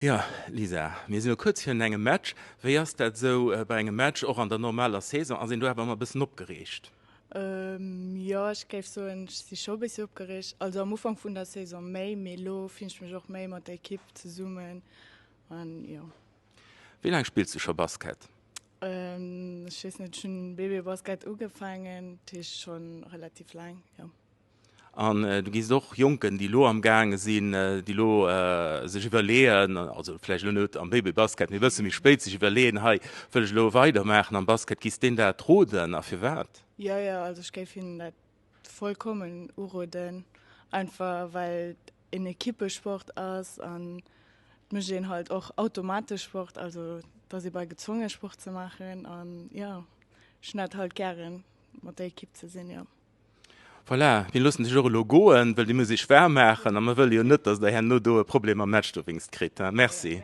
Ja, Lisa, wir sind nur kurz für engem Match. Wie ist das so bei einem Match auch an der normalen Saison? Also, du hast mal ein bisschen abgeregt. Ja, ich gebe so ein, ich bin schon ein bisschen aufgeregt. Also am Anfang von der Saison mehr, Melo, finde ich mich auch mehr mit der Equipe zusammen. Und ja. Wie lange spielst du schon Basket? Ich weiß nicht, schon Babybasket angefangen, das ist schon relativ lang, ja. Und du gehst doch Jungen, die lo am Gange sind, die lo sich überlegen, also vielleicht noch nicht am Babybasket, wir wissen, wie spät sich überlegen, hey, will ich lo weitermachen am Basket, gehst du den da troden, auf für was? Ja, ja, also ich gebe ihnen das vollkommen urden. Einfach weil in Equipe-Sport ist und wir gehen halt auch automatisch Sport, also dass ich bei gezwungen Sport zu machen und ja, ich nicht halt gern mit der Equipe zu sein, ja. Voilà, wir lassen sich auch Logoen, weil die muss sich schwer machen, und man will ja nicht, dass der Herr nur da ein Problem am Match kriegt. Merci.